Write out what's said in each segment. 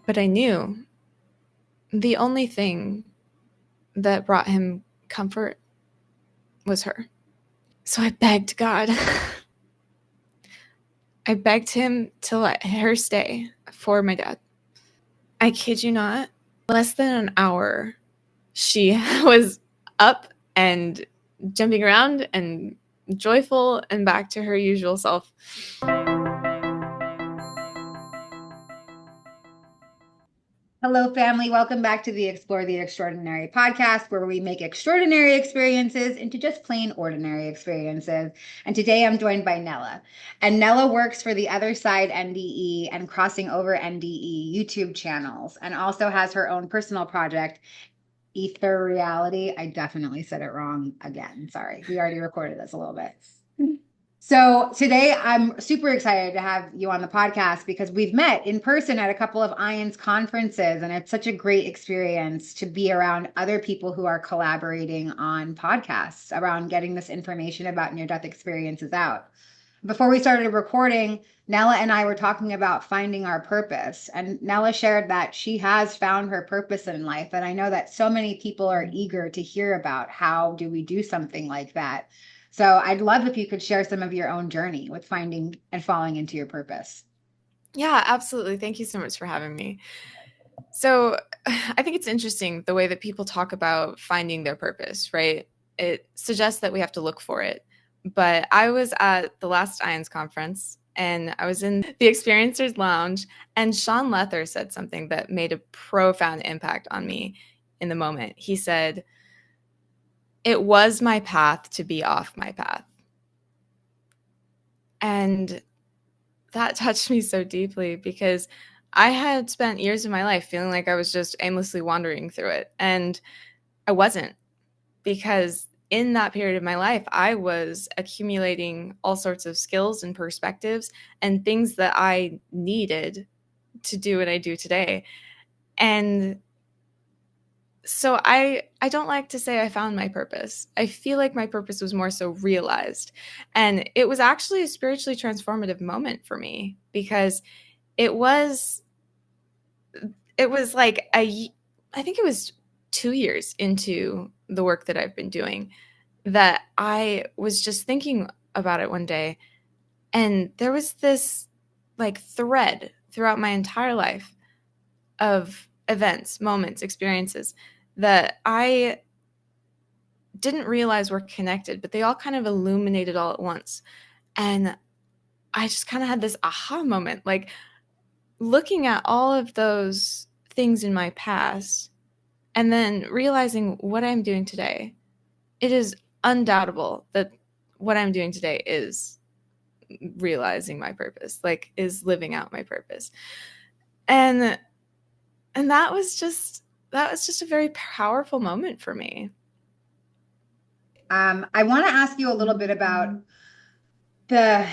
But I knew the only thing that brought him comfort was her. So I begged God. I begged him to let her stay for my dad. I kid you not, less than an hour, she was up and jumping around and joyful and back to her usual self. Hello, family. Welcome back to the Explore the Extraordinary podcast, where we make extraordinary experiences into just plain ordinary experiences. And today I'm joined by Nella. And Nella works for the Other Side NDE and Crossing Over NDE YouTube channels, and also has her own personal project, Ether Reality. I definitely said it wrong again. Sorry. We already recorded this a little bit. So today I'm super excited to have you on the podcast because we've met in person at a couple of IANDS conferences, and it's such a great experience to be around other people who are collaborating on podcasts around getting this information about near-death experiences out. Before we started recording, Nella and I were talking about finding our purpose, and Nella shared that she has found her purpose in life, and I know that so many people are eager to hear about how do we do something like that. So I'd love if you could share some of your own journey with finding and falling into your purpose. Yeah, absolutely. Thank you so much for having me. So I think it's interesting the way that people talk about finding their purpose, right? It suggests that we have to look for it. But I was at the last IANDS conference and I was in the Experiencers Lounge, and Sean Lether said something that made a profound impact on me in the moment. He said, "It was my path to be off my path." And that touched me so deeply because I had spent years of my life feeling like I was just aimlessly wandering through it. And I wasn't, because in that period of my life, I was accumulating all sorts of skills and perspectives and things that I needed to do what I do today. And so I don't like to say I found my purpose. I feel like my purpose was more so realized. And it was actually a spiritually transformative moment for me because it was it was like I think it was 2 years into the work that I've been doing that I was just thinking about it one day, and there was this like thread throughout my entire life of events, moments, experiences that I didn't realize were connected, but they all kind of illuminated all at once. And I just kind of had this aha moment, like looking at all of those things in my past and then realizing what I'm doing today. It is undoubtable that what I'm doing today is realizing my purpose, like is living out my purpose. And that was just a very powerful moment for me. I want to ask you a little bit about the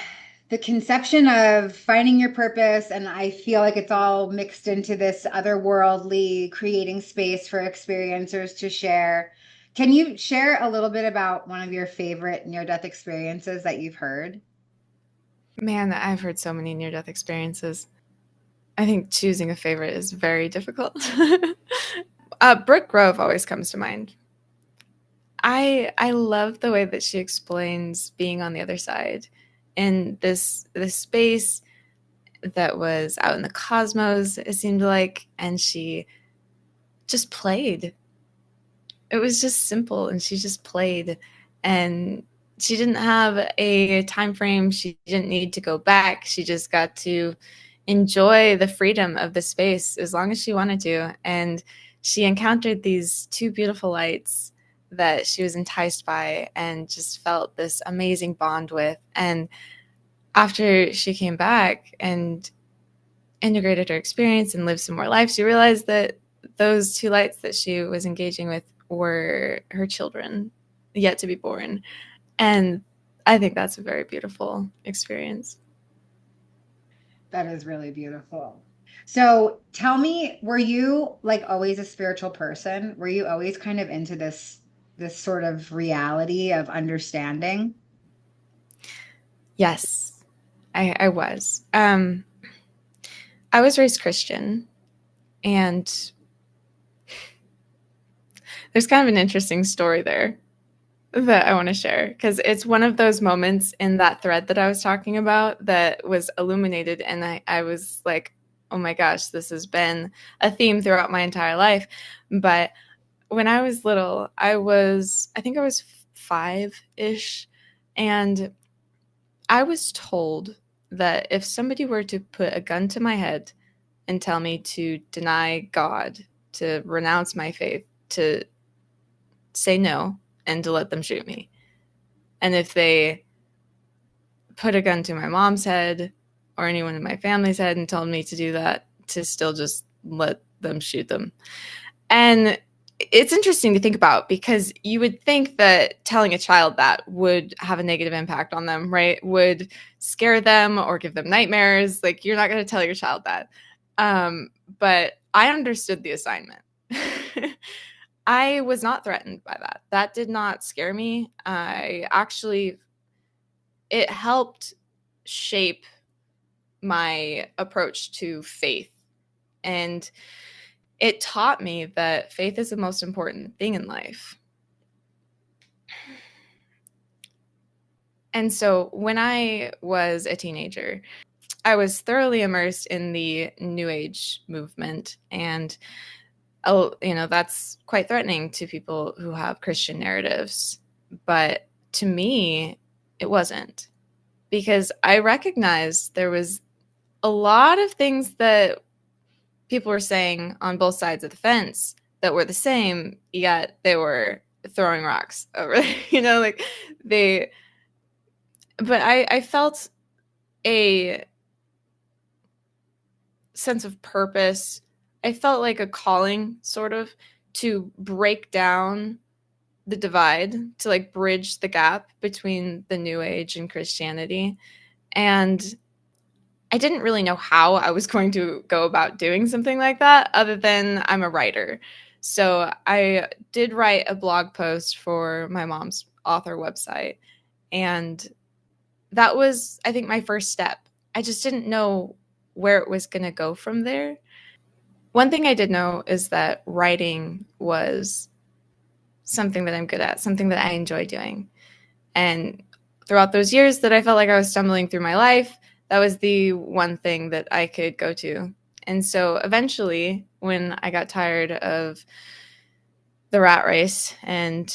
the conception of finding your purpose, and I feel like it's all mixed into this otherworldly creating space for experiencers to share. Can you share a little bit about one of your favorite near-death experiences that you've heard? Man, I've heard so many near death experiences. I think choosing a favorite is very difficult. Brooke Grove always comes to mind. I love the way that she explains being on the other side in this space that was out in the cosmos, it seemed like, and she just played. It was just simple, and she just played, and she didn't have a time frame. She didn't need to go back. She just got to enjoy the freedom of the space as long as she wanted to. And she encountered these two beautiful lights that she was enticed by and just felt this amazing bond with. And after she came back and integrated her experience and lived some more life, she realized that those two lights that she was engaging with were her children yet to be born. And I think that's a very beautiful experience. That is really beautiful. So tell me, were you like always a spiritual person? Were you always kind of into this sort of reality of understanding? Yes, I was. I was raised Christian, And there's kind of an interesting story there that I want to share because it's one of those moments in that thread that I was talking about that was illuminated. And I was like, oh my gosh, this has been a theme throughout my entire life. But when I was little, I think I was 5-ish. And I was told that if somebody were to put a gun to my head and tell me to deny God, to renounce my faith, to say no, and to let them shoot me. And if they put a gun to my mom's head or anyone in my family's head and told me to do that, to still just let them shoot them. And it's interesting to think about because you would think that telling a child that would have a negative impact on them, right? Would scare them or give them nightmares. Like, you're not going to tell your child that. But I understood the assignment. I was not threatened by that. That did not scare me. It helped shape my approach to faith. And it taught me that faith is the most important thing in life. And so when I was a teenager, I was thoroughly immersed in the New Age movement. And, that's quite threatening to people who have Christian narratives. But to me, it wasn't, because I recognized there was a lot of things that people were saying on both sides of the fence that were the same, yet they were throwing rocks over, like they, but I felt a sense of purpose. I felt like a calling, sort of, to break down the divide, to like bridge the gap between the New Age and Christianity. And I didn't really know how I was going to go about doing something like that, other than I'm a writer. So I did write a blog post for my mom's author website. And that was, I think, my first step. I just didn't know where it was going to go from there. One thing I did know is that writing was something that I'm good at, something that I enjoy doing. And throughout those years that I felt like I was stumbling through my life, that was the one thing that I could go to. And so eventually, when I got tired of the rat race and,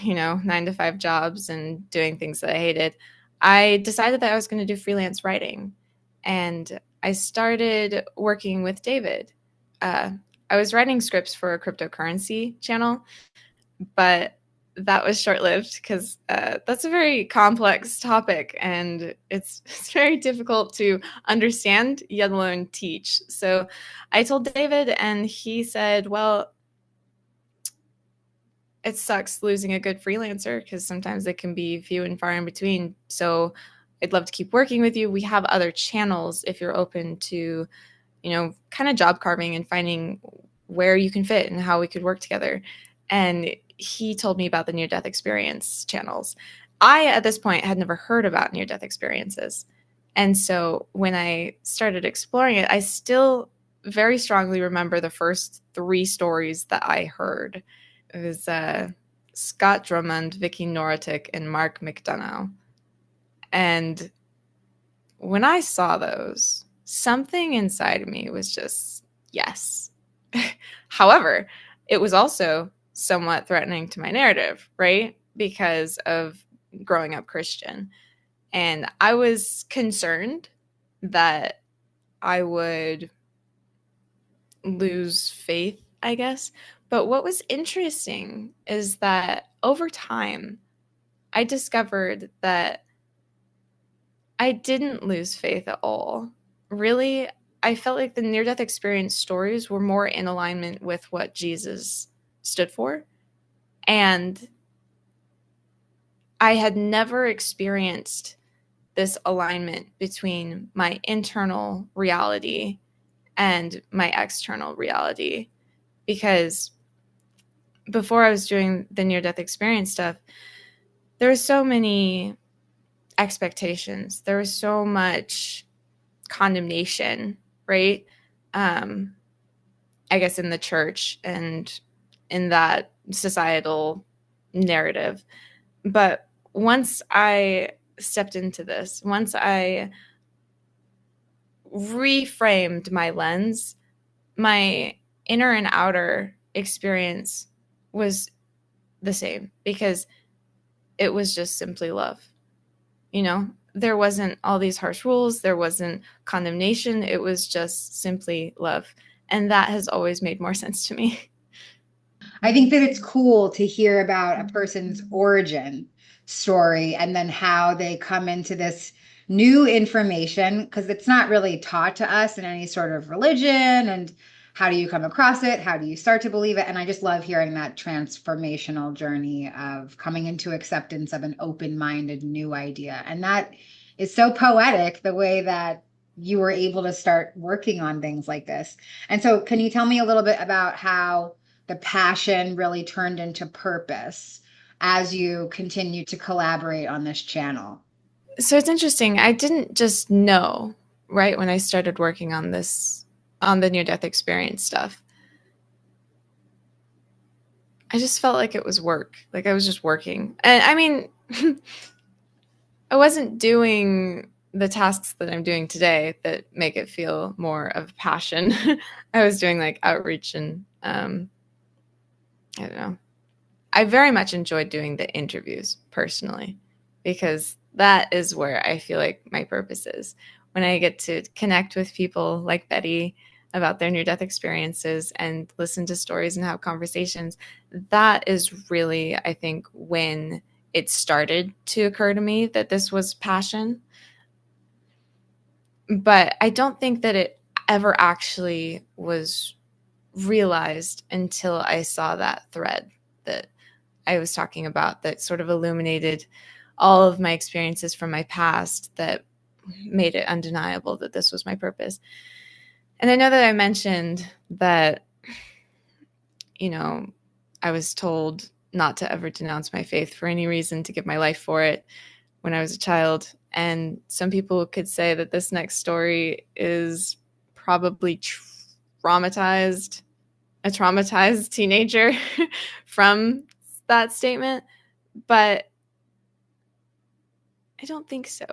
9-to-5 jobs and doing things that I hated, I decided that I was going to do freelance writing. And I started working with David. Uh, I was writing scripts for a cryptocurrency channel, but that was short-lived because that's a very complex topic, and it's very difficult to understand, yet alone teach. So I told David, and he said, well, it sucks losing a good freelancer because sometimes they can be few and far in between. So I'd love to keep working with you. We have other channels if you're open to, kind of job carving and finding where you can fit and how we could work together. And he told me about the near death experience channels. I, at this point, had never heard about near death experiences. And so when I started exploring it, I still very strongly remember the first 3 stories that I heard. It was Scott Drummond, Vicky Noritic, and Mark McDonough. And when I saw those, something inside of me was just, yes. However, it was also somewhat threatening to my narrative, right? Because of growing up Christian. And I was concerned that I would lose faith, I guess. But what was interesting is that over time, I discovered that I didn't lose faith at all. Really, I felt like the near death experience stories were more in alignment with what Jesus stood for. And I had never experienced this alignment between my internal reality and my external reality, because before I was doing the near death experience stuff, there were so many expectations. There was so much condemnation, right? Um, I guess, in the church and in that societal narrative. But once I stepped into this, once I reframed my lens, my inner and outer experience was the same because it was just simply love. You know, there wasn't all these harsh rules, there wasn't condemnation, it was just simply love. And that has always made more sense to me. I think that it's cool to hear about a person's origin story and then how they come into this new information because it's not really taught to us in any sort of religion. And how do you come across it? How do you start to believe it? And I just love hearing that transformational journey of coming into acceptance of an open-minded new idea. And that is so poetic, the way that you were able to start working on things like this. And so, can you tell me a little bit about how the passion really turned into purpose as you continue to collaborate on this channel? So it's interesting. I didn't just know right when I started working on this, on the near death experience stuff. I just felt like it was work. Like I was just working. And I mean, I wasn't doing the tasks that I'm doing today that make it feel more of passion. I was doing like outreach and I don't know. I very much enjoyed doing the interviews personally because that is where I feel like my purpose is. When I get to connect with people like Betty about their near death experiences and listen to stories and have conversations, that is really, I think, when it started to occur to me that this was passion. But I don't think that it ever actually was realized until I saw that thread that I was talking about that sort of illuminated all of my experiences from my past that made it undeniable that this was my purpose. And I know that I mentioned that, you know, I was told not to ever denounce my faith for any reason, to give my life for it when I was a child. And some people could say that this next story is probably traumatized, a traumatized teenager from that statement. But I don't think so.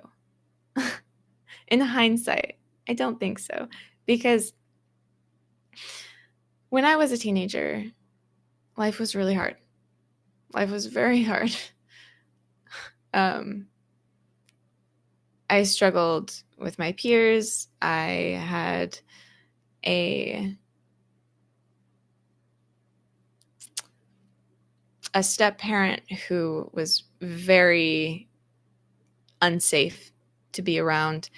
In hindsight, I don't think so. Because when I was a teenager, life was really hard. Life was very hard. Um, I struggled with my peers. I had a step parent who was very unsafe to be around.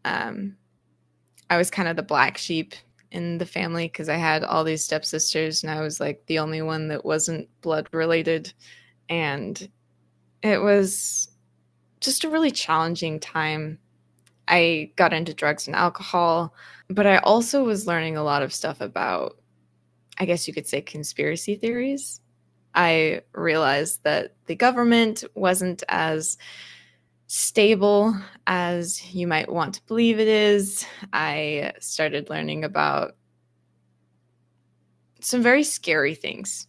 I was kind of the black sheep in the family because I had all these stepsisters and I was like the only one that wasn't blood related. And it was just a really challenging time. I got into drugs and alcohol, but I also was learning a lot of stuff about, I guess you could say, conspiracy theories. I realized that the government wasn't as stable as you might want to believe it is. I started learning about some very scary things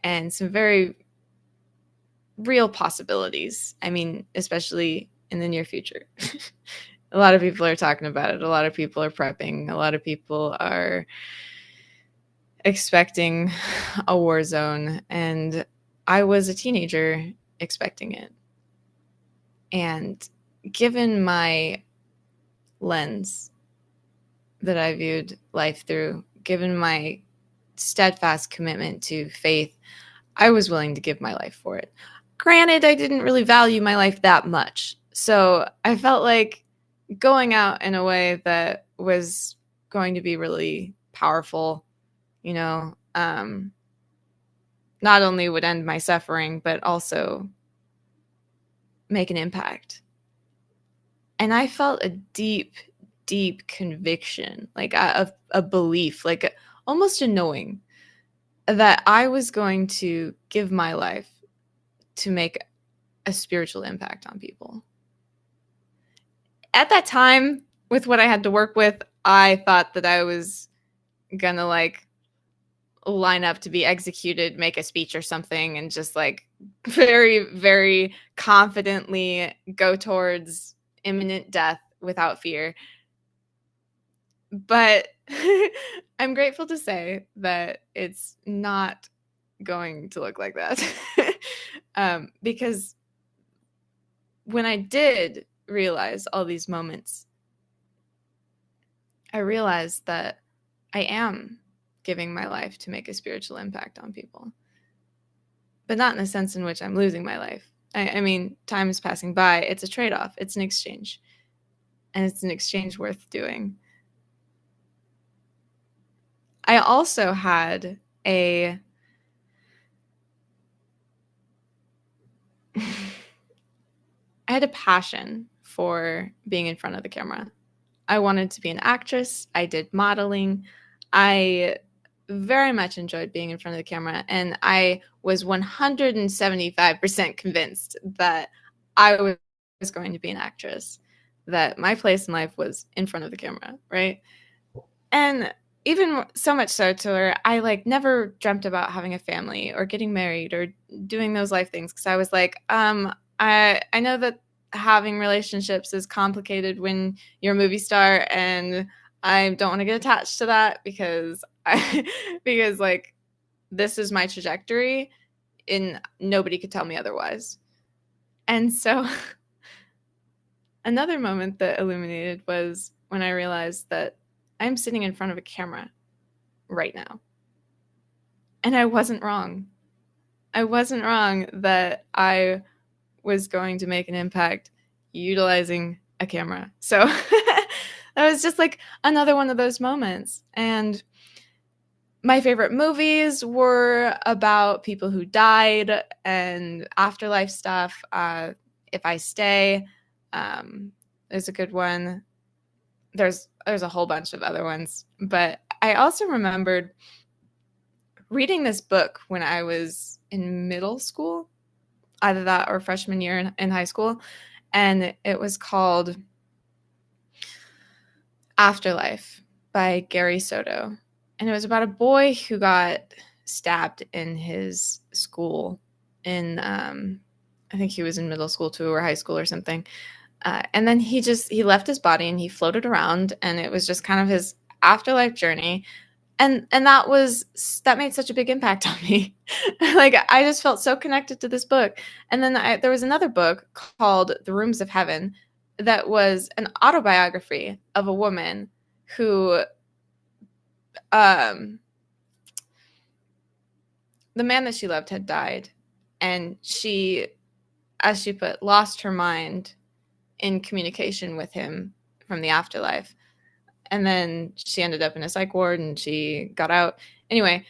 and some very real possibilities. I mean, especially in the near future. A lot of people are talking about it. A lot of people are prepping. A lot of people are expecting a war zone. And I was a teenager expecting it. And given my lens that I viewed life through, given my steadfast commitment to faith, I was willing to give my life for it. Granted, I didn't really value my life that much. So I felt like going out in a way that was going to be really powerful, you know, not only would end my suffering, but also make an impact. And I felt a deep, deep conviction, like a belief, like almost a knowing that I was going to give my life to make a spiritual impact on people. At that time, with what I had to work with, I thought that I was gonna like line up to be executed, make a speech or something, and just like very, very confidently go towards imminent death without fear. But I'm grateful to say that it's not going to look like that. Because when I did realize all these moments, I realized that I am giving my life to make a spiritual impact on people, but not in the sense in which I'm losing my life. I mean, time is passing by. It's a trade off, it's an exchange, and it's an exchange worth doing. I also had a I had a passion for being in front of the camera. I wanted to be an actress. I did modeling. I very much enjoyed being in front of the camera, and I was 175% convinced that I was going to be an actress, that my place in life was in front of the camera, right? And even so much so to where I like never dreamt about having a family or getting married or doing those life things, because I was like, I know that having relationships is complicated when you're a movie star, and I don't want to get attached to that because I because like this is my trajectory and nobody could tell me otherwise. And so another moment that illuminated was when I realized that I'm sitting in front of a camera right now. And I wasn't wrong. I wasn't wrong that I was going to make an impact utilizing a camera. So that was just like another one of those moments. And my favorite movies were about people who died and afterlife stuff. If I Stay is a good one. There's a whole bunch of other ones, but I also remembered reading this book when I was in middle school, either that or freshman year in high school, and it was called Afterlife by Gary Soto. And it was about a boy who got stabbed in his school in I think he was in middle school too or high school or something. And then he left his body and he floated around, and it was just kind of his afterlife journey. And that made such a big impact on me. Like I just felt so connected to this book. And then there was another book called The Rooms of Heaven that was an autobiography of a woman who um the man that she loved had died, and she, as she put, lost her mind in communication with him from the afterlife. And then she ended up in a psych ward and she got out. Anyway,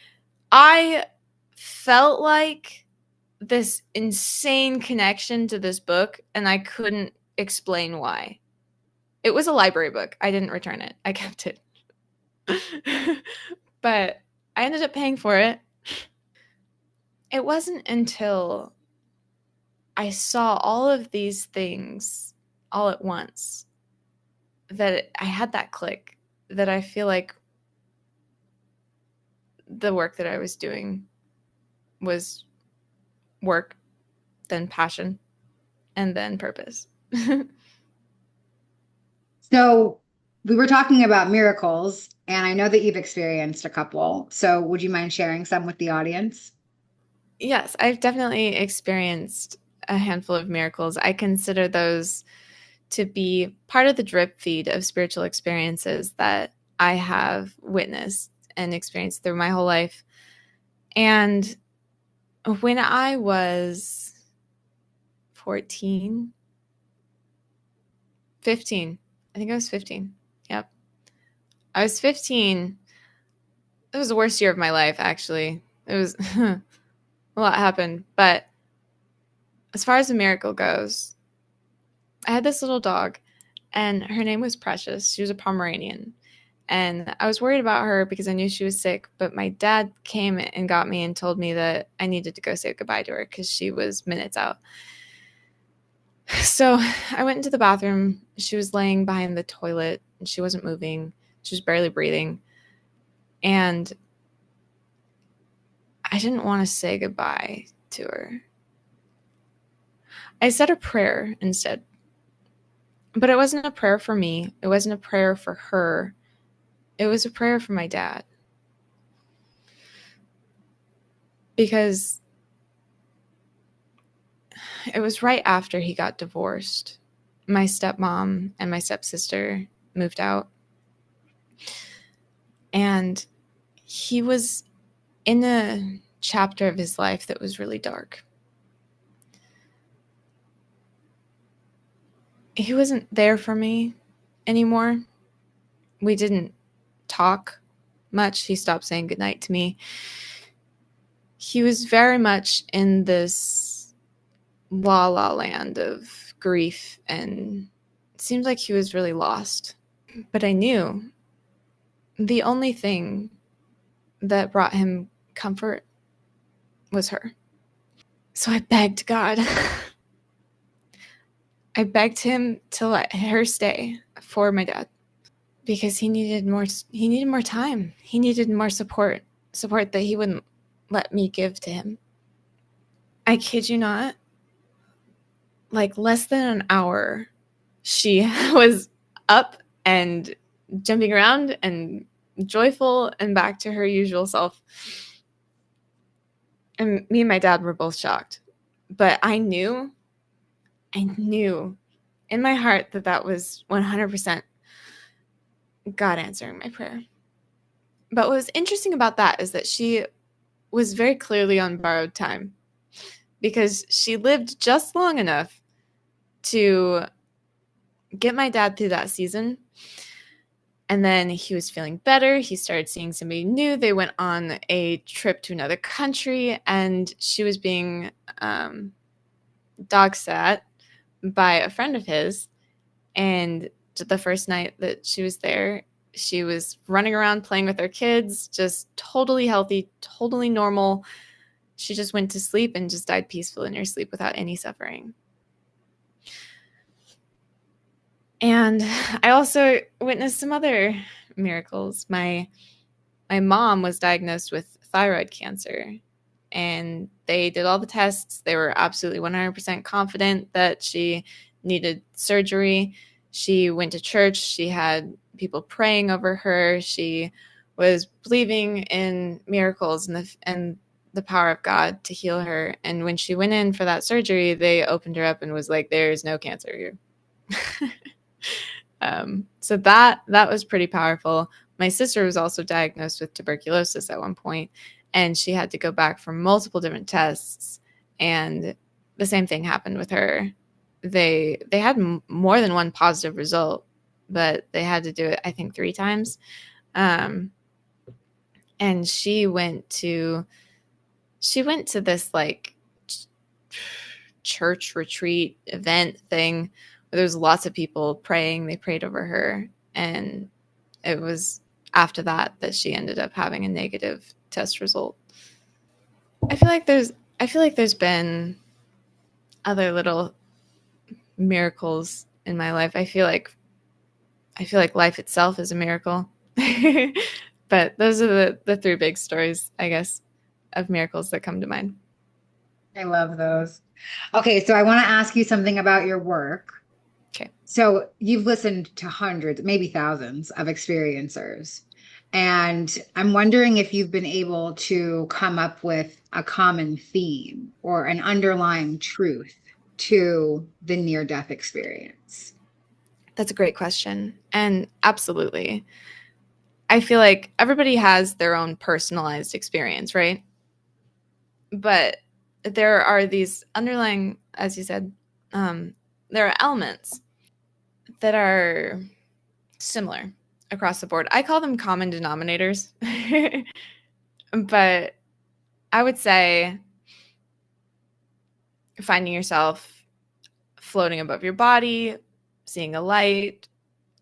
I felt like this insane connection to this book, and I couldn't explain why. It was a library book. I didn't return it. I kept it. But I ended up paying for it. It wasn't until I saw all of these things all at once that I had that click, that I feel like the work that I was doing was work, then passion, and then purpose. So we were talking about miracles, and I know that you've experienced a couple. So would you mind sharing some with the audience? Yes, I've definitely experienced a handful of miracles. I consider those to be part of the drip feed of spiritual experiences that I have witnessed and experienced through my whole life. And when I was 14, 15, I think I was 15. Yep. I was 15. It was the worst year of my life, actually. It was a lot happened. But as far as a miracle goes, I had this little dog, and her name was Precious. She was a Pomeranian. And I was worried about her because I knew she was sick, but my dad came and got me and told me that I needed to go say goodbye to her because she was minutes out. So I went into the bathroom. She was laying behind the toilet and she wasn't moving. She was barely breathing. And I didn't want to say goodbye to her. I said a prayer instead. But it wasn't a prayer for me. It wasn't a prayer for her. It was a prayer for my dad. Because it was right after he got divorced. My stepmom and my stepsister moved out. And he was in a chapter of his life that was really dark. He wasn't there for me anymore. We didn't talk much. He stopped saying goodnight to me. He was very much in this la la land of grief, and it seemed like he was really lost. But I knew the only thing that brought him comfort was her. So I begged God. I begged him to let her stay for my dad because he needed more time. He needed more support that he wouldn't let me give to him. I kid you not, like less than an hour she was up and jumping around and joyful and back to her usual self. And me and my dad were both shocked. But I knew in my heart that that was 100% God answering my prayer. But what was interesting about that is that she was very clearly on borrowed time because she lived just long enough to get my dad through that season. And then he was feeling better. He started seeing somebody new. They went on a trip to another country, and she was being dog sat by a friend of his. And the first night that she was there, she was running around playing with her kids, just totally healthy, totally normal. She just went to sleep and just died peaceful in her sleep without any suffering. And I also witnessed some other miracles. My mom was diagnosed with thyroid cancer, and they did all the tests. They were absolutely 100% confident that she needed surgery. She went to church. She had people praying over her. She was believing in miracles and the power of God to heal her. And when she went in for that surgery, they opened her up and was like, "There's no cancer here." So that was pretty powerful. My sister was also diagnosed with tuberculosis at one point, and she had to go back for multiple different tests, and the same thing happened with her. They had more than one positive result, but they had to do it, I think, 3 times. And she went to this like church retreat event thing where there was lots of people praying. They prayed over her, and it was after that she ended up having a negative test result. I feel like there's been other little miracles in my life. I feel like life itself is a miracle. But those are the 3 big stories, I guess, of miracles that come to mind. I love those. Okay, so I want to ask you something about your work. Okay. So you've listened to hundreds, maybe thousands of experiencers. And I'm wondering if you've been able to come up with a common theme or an underlying truth to the near-death experience. That's a great question. And absolutely. I feel like everybody has their own personalized experience, right? But there are these underlying, as you said, there are elements that are similar across the board. I call them common denominators. But I would say finding yourself floating above your body, seeing a light,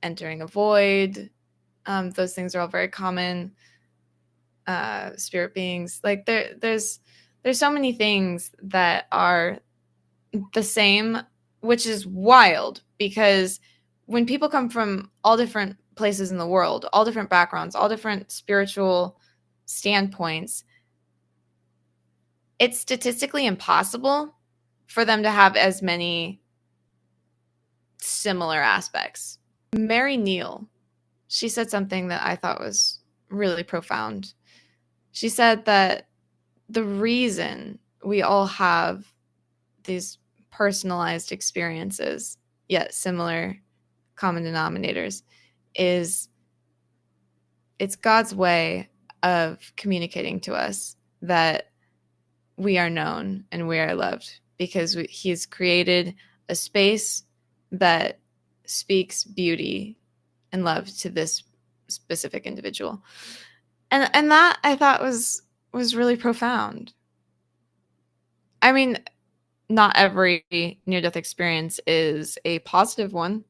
entering a void. Those things are all very common. Spirit beings, like there's so many things that are the same, which is wild because when people come from all different places in the world, all different backgrounds, all different spiritual standpoints, it's statistically impossible for them to have as many similar aspects. Mary Neal, she said something that I thought was really profound. She said that the reason we all have these personalized experiences, yet similar common denominators, is it's God's way of communicating to us that we are known and we are loved because He's created a space that speaks beauty and love to this specific individual. And that I thought was really profound. I mean, not every near-death experience is a positive one.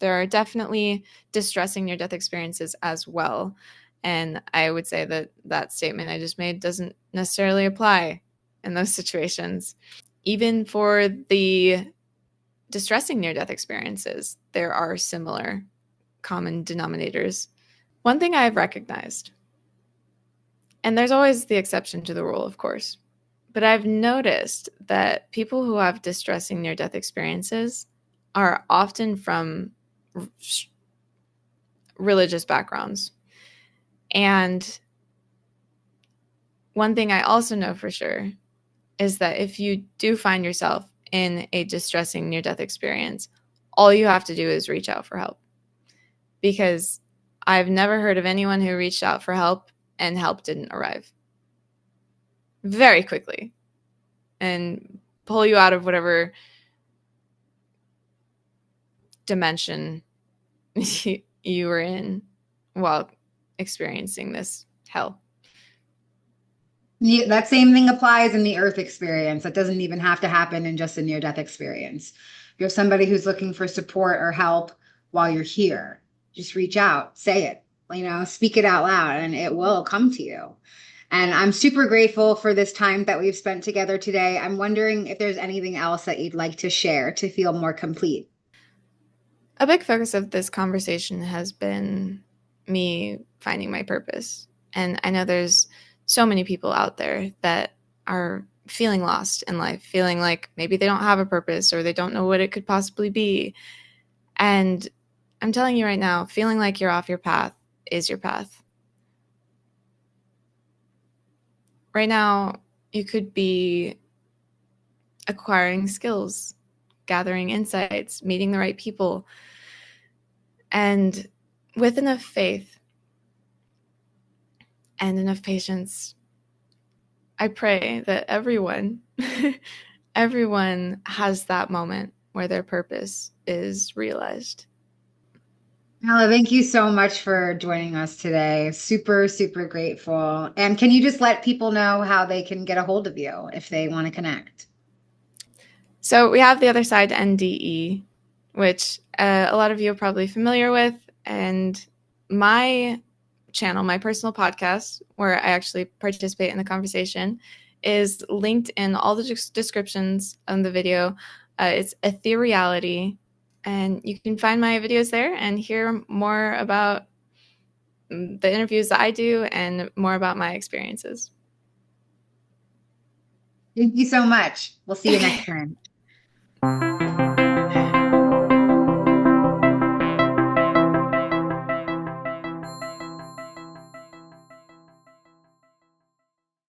There are definitely distressing near-death experiences as well. And I would say that that statement I just made doesn't necessarily apply in those situations. Even for the distressing near-death experiences, there are similar common denominators. One thing I've recognized, and there's always the exception to the rule, of course, but I've noticed that people who have distressing near-death experiences are often from religious backgrounds. And one thing I also know for sure is that if you do find yourself in a distressing near-death experience, all you have to do is reach out for help. Because I've never heard of anyone who reached out for help and help didn't arrive very quickly and pull you out of whatever dimension you were in while experiencing this hell. That same thing applies in the earth experience. That doesn't even have to happen in just a near-death experience. If you have somebody who's looking for support or help while you're here, just reach out, say it, speak it out loud, and it will come to you. And I'm super grateful for this time that we've spent together today. I'm wondering if there's anything else that you'd like to share to feel more complete. A big focus of this conversation has been me finding my purpose. And I know there's so many people out there that are feeling lost in life, feeling like maybe they don't have a purpose or they don't know what it could possibly be. And I'm telling you right now, feeling like you're off your path is your path. Right now, you could be acquiring skills, gathering insights, meeting the right people. And with enough faith and enough patience, I pray that everyone has that moment where their purpose is realized. Nella, thank you so much for joining us today. Super, super grateful. And can you just let people know how they can get a hold of you if they want to connect? So we have the other side, NDE, which a lot of you are probably familiar with. And my channel, my personal podcast, where I actually participate in the conversation, is linked in all the descriptions on the video. It's Ethereality, and you can find my videos there and hear more about the interviews that I do and more about my experiences. Thank you so much. We'll see you next time.